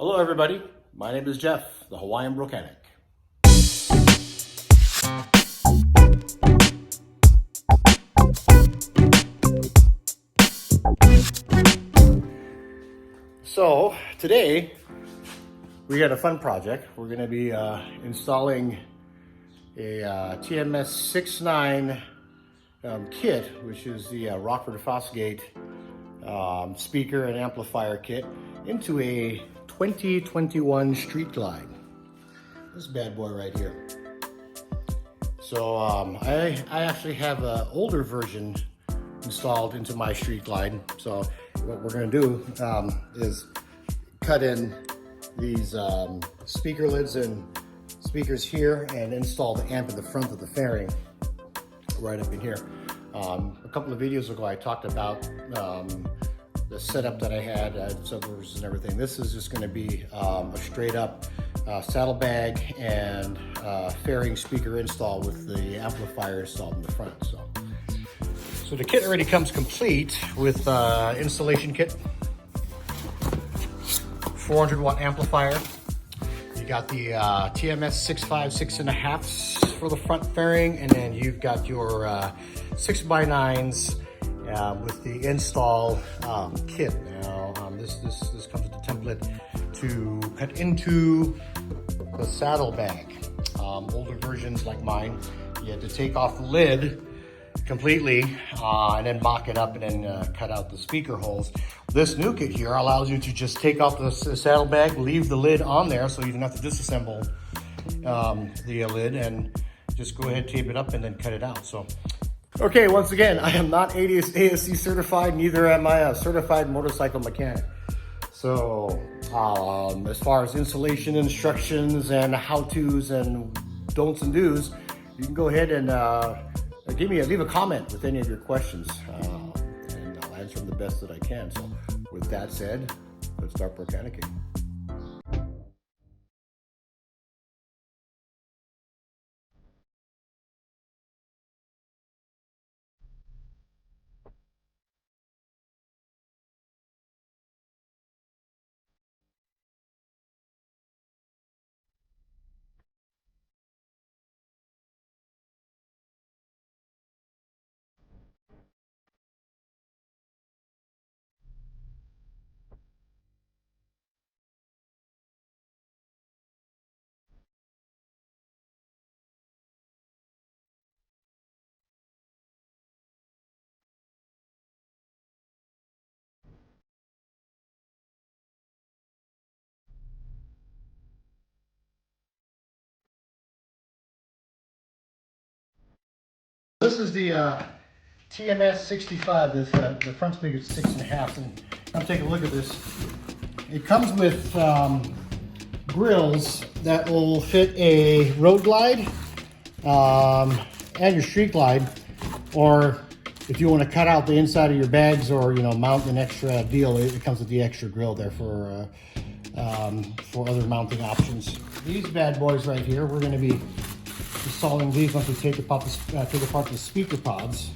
Hello everybody, my name is Jeff, the Hawaiian Brocanic. So today we got a fun project. We're going to be installing a TMS69 kit, which is the Rockford Fosgate speaker and amplifier kit, into a 2021 Street Glide. This bad boy right here. So I actually have an older version installed into my Street Glide. So what we're going to do is cut in these speaker lids and speakers here and install the amp in the front of the fairing right up in here. A couple of videos ago I talked about the setup that I had, subwoofers and everything. This is just going to be a straight up saddlebag and fairing speaker install with the amplifier installed in the front. So the kit already comes complete with installation kit, 400 watt amplifier. You got the TMS 6.5 6.5 for the front fairing, and then you've got your 6x9s with the install kit. Now this comes with the template to cut into the saddlebag. Older versions like mine, you had to take off the lid completely and then mock it up and then cut out the speaker holes. This new kit here allows you to just take off the saddlebag, leave the lid on there so you don't have to disassemble the lid, and just go ahead, tape it up, and then cut it out. So, okay, once again, I am not ASC certified, neither am I a certified motorcycle mechanic. So as far as installation instructions and how-tos and don'ts and do's, you can go ahead and leave a comment with any of your questions, and I'll answer them the best that I can. So with that said, let's start brocanicking. This is the TMS 65. This the front speaker is 6.5, and I'm taking a look at this. It comes with grills that will fit a road glide and your street glide, or if you want to cut out the inside of your bags or mount an extra deal, it comes with the extra grill there for other mounting options. These bad boys right here, we're going to be installing these once we take apart the speaker pods.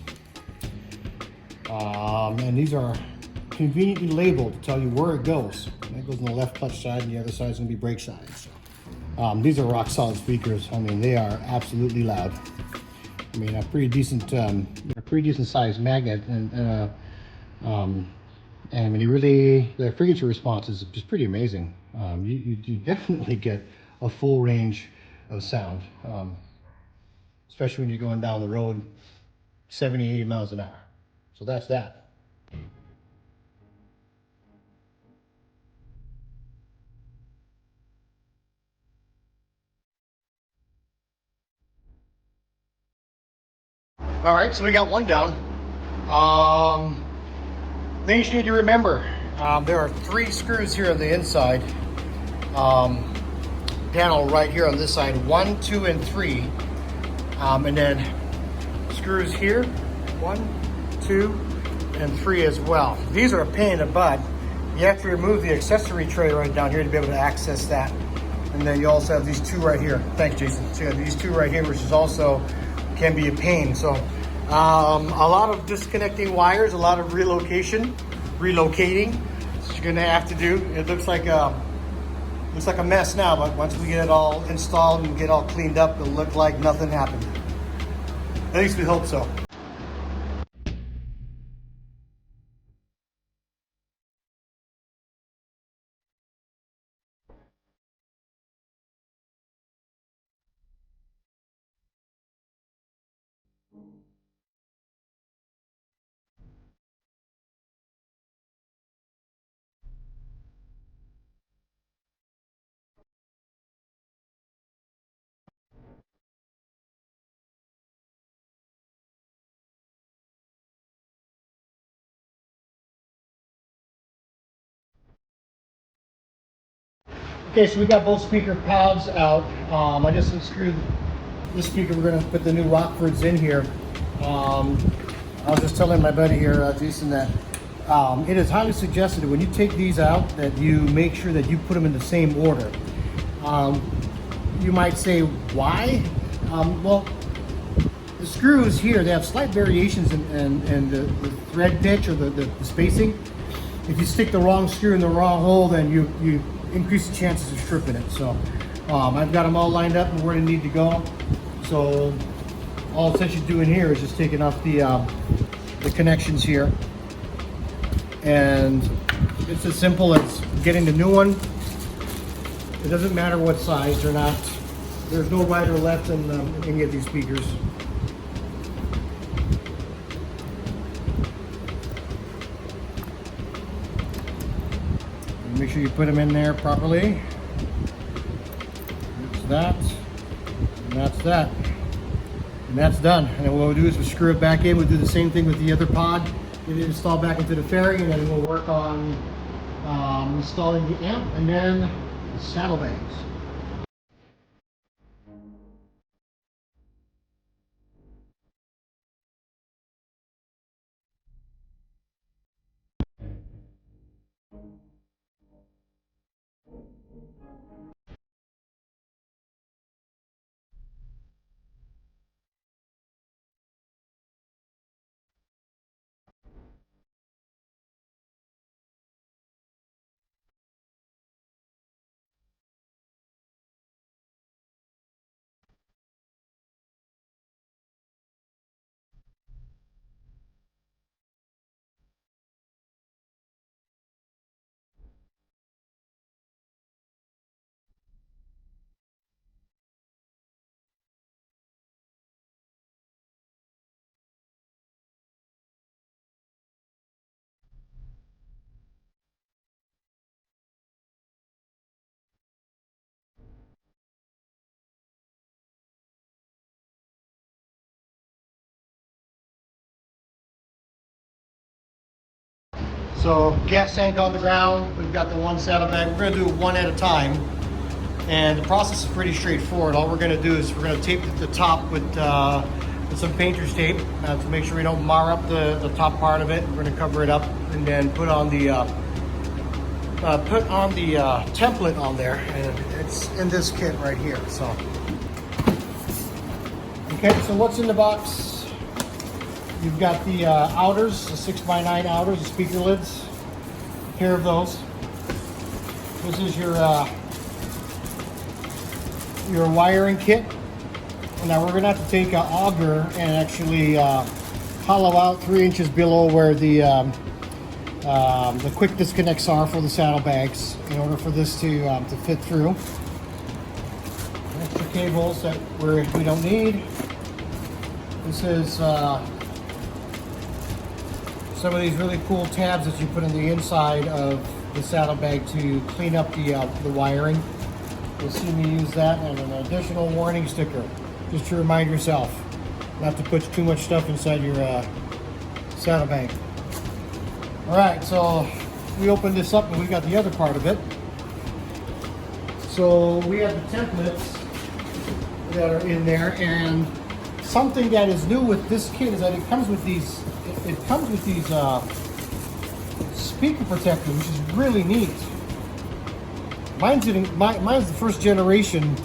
And these are conveniently labeled to tell you where it goes. That goes on the left clutch side, and the other side is going to be brake side. So, these are rock solid speakers. I mean, they are absolutely loud. I mean, a pretty decent sized magnet, and when you really, the frequency response is just pretty amazing. You definitely get a full range of sound. Especially when you're going down the road 70, 80 miles an hour. So that's that. All right, so we got one down. Things you need to remember. There are 3 screws here on the inside. Panel right here on this side, 1, 2, and 3. And then screws here, 1, 2, and 3 as well. These are a pain in the butt. You have to remove the accessory tray right down here to be able to access that. And then you also have these 2 right here. Thanks, Jason. So you have these 2 right here, which is also can be a pain. So a lot of disconnecting wires, a lot of relocating. So you're gonna have to do. It looks like Looks like a mess now, but once we get it all installed and get all cleaned up, it'll look like nothing happened. At least we hope so. Okay, so we got both speaker pads out. I just unscrewed this speaker. We're gonna put the new Rockfords in here. I was just telling my buddy here, Jason, that it is highly suggested that when you take these out, that you make sure that you put them in the same order. You might say, why? Well, the screws here, they have slight variations in the thread pitch or the spacing. If you stick the wrong screw in the wrong hole, then you increase the chances of stripping it. So I've got them all lined up and where they need to go. So all essentially doing here is just taking off the connections here. And it's as simple as getting the new one. It doesn't matter what size they're not. There's no right or left in any of these speakers. Make sure you put them in there properly. That's that, and that's that, and that's done. And then what we'll do is we'll screw it back in. We'll do the same thing with the other pod. Get it installed back into the fairing, and then we'll work on installing the amp and then the saddlebags. So gas tank on the ground, we've got the one saddlebag. We're gonna do it one at a time. And the process is pretty straightforward. All we're gonna do is we're gonna tape the top with some painter's tape to make sure we don't mar up the top part of it. We're gonna cover it up and then put on the template on there. And it's in this kit right here, so. Okay, so what's in the box? You've got the outers, the 6x9 outers, the speaker lids, a pair of those. This is your wiring kit. And now we're gonna have to take an auger and actually hollow out 3 inches below where the quick disconnects are for the saddlebags in order for this to fit through. Extra cables that we don't need. This is some of these really cool tabs that you put on the inside of the saddlebag to clean up the wiring. You'll see me use that, and an additional warning sticker just to remind yourself not to put too much stuff inside your saddlebag. All right, so we opened this up and we got the other part of it. So we have the templates that are in there, and something that is new with this kit is that it comes with these speaker protectors, which is really neat. Mine's the first generation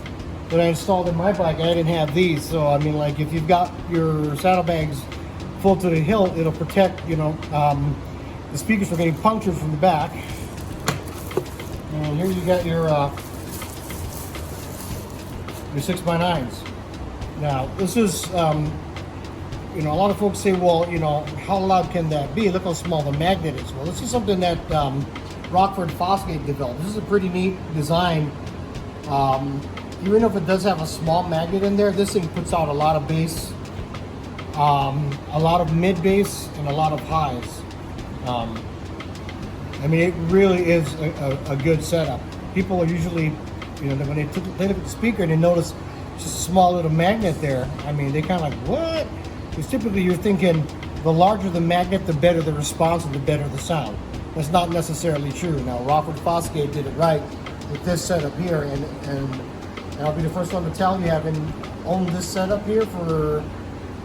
that I installed in my bike. I didn't have these, so I mean, like, if you've got your saddlebags full to the hilt, it'll protect, you know, the speakers from getting punctured from the back. And here you got your your 6x9s. Now, this is, you know, a lot of folks say, well, you know, how loud can that be? Look how small the magnet is. Well, this is something that Rockford Fosgate developed. This is a pretty neat design. Even if it does have a small magnet in there, this thing puts out a lot of bass, a lot of mid bass, and a lot of highs. I mean, it really is a good setup. People are usually, you know, when they look at the speaker and they notice just a small little magnet there, I mean, they kind of like, what? Because typically you're thinking the larger the magnet, the better the response and the better the sound. That's not necessarily true. Now, Rockford Fosgate did it right with this setup here, and I'll be the first one to tell you, having owned this setup here for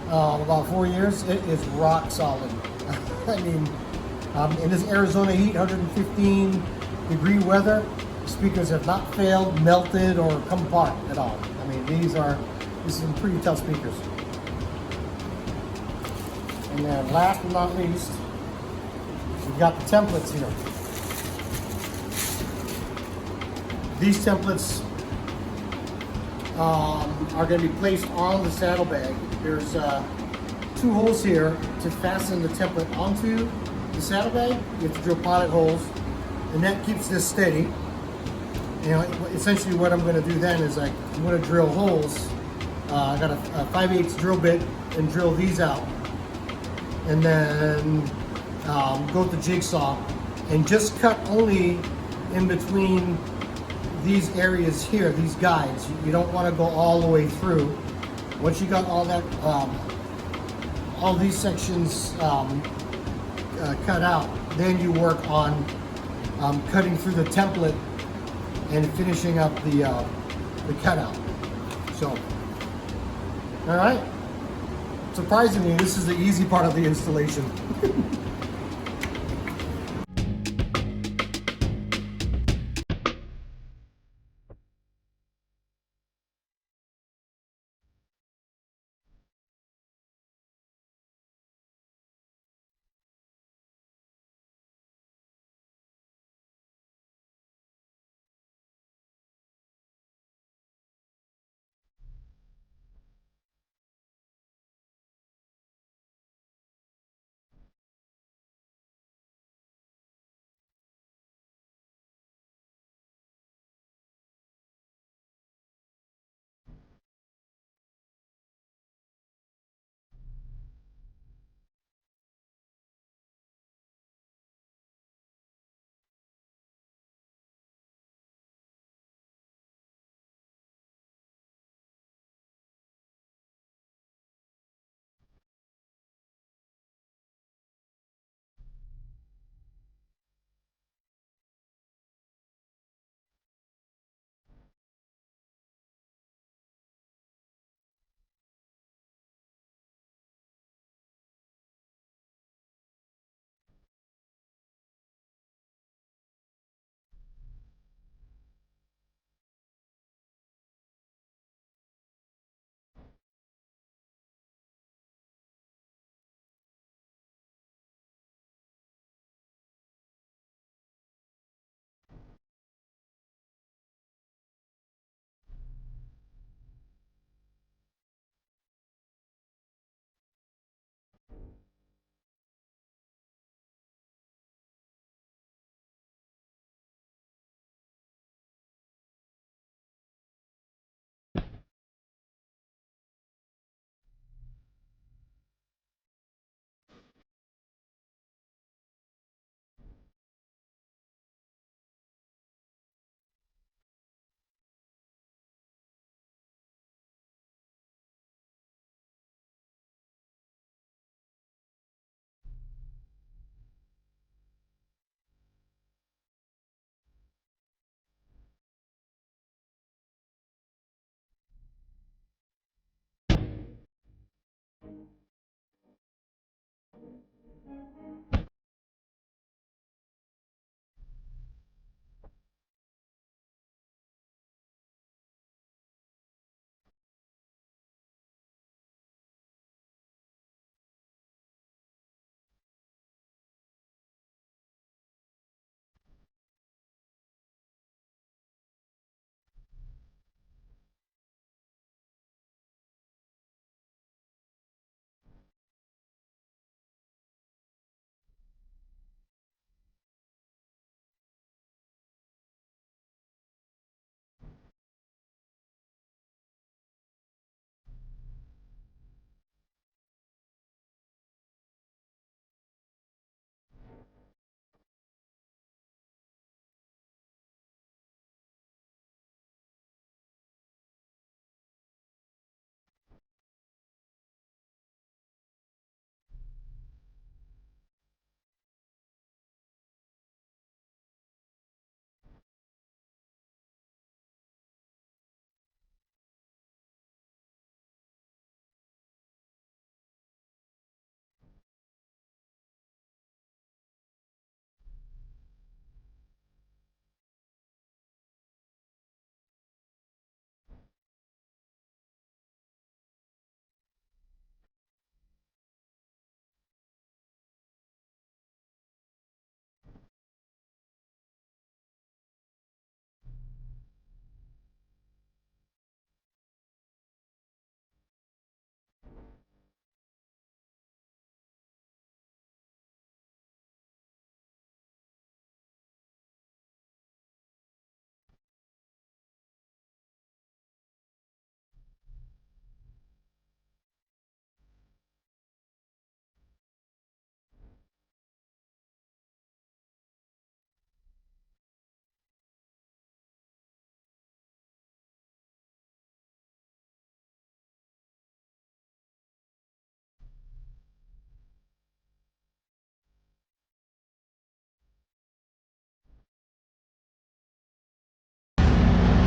about 4 years, it is rock solid. I mean, in this Arizona heat, 115 degree weather, speakers have not failed, melted, or come apart at all. I mean, these are some pretty tough speakers. And then last but not least, we've got the templates here. These templates are going to be placed on the saddlebag. There's 2 holes here to fasten the template onto the saddlebag. You have to drill pilot holes, and that keeps this steady. You know, essentially what I'm going to do then is I'm going to drill holes. I got a 5/8 drill bit and drill these out, and then go with the jigsaw and just cut only in between these areas here, these guides. You don't want to go all the way through. Once you got all that, all these sections cut out, then you work on cutting through the template and finishing up the cutout. So, all right. Surprisingly, this is the easy part of the installation.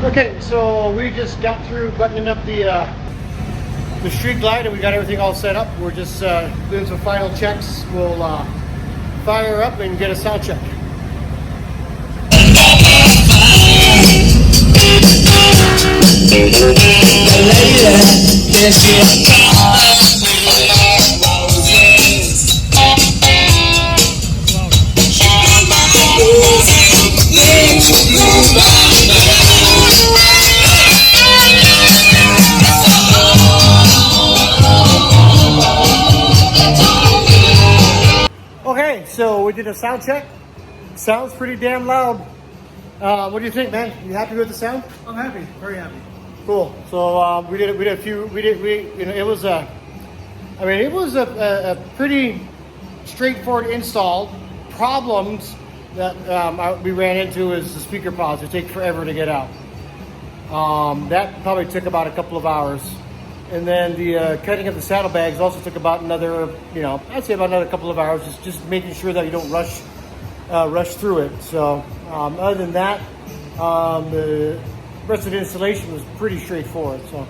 Okay, so we just got through buttoning up the street glide, and we got everything all set up. We're just doing some final checks. We'll fire up and get a sound check. Okay, so we did a sound check. Sounds pretty damn loud. What do you think, man? You happy with the sound? I'm happy, very happy. Cool. So we did a few. It was a pretty straightforward install. Problems that we ran into is the speaker pods. It take forever to get out. That probably took about a couple of hours. And then the cutting of the saddlebags also took about another, I'd say about another couple of hours, just making sure that you don't rush through it. So other than that, the rest of the installation was pretty straightforward. So,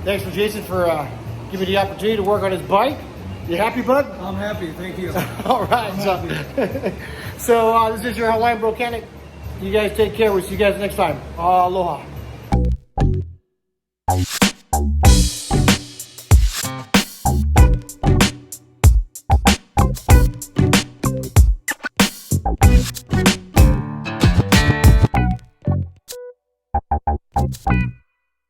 thanks for Jason for giving me the opportunity to work on his bike. You happy, bud? I'm happy, thank you. All right. So this is your Hawaiian Brocanic. You guys take care. We'll see you guys next time. Aloha.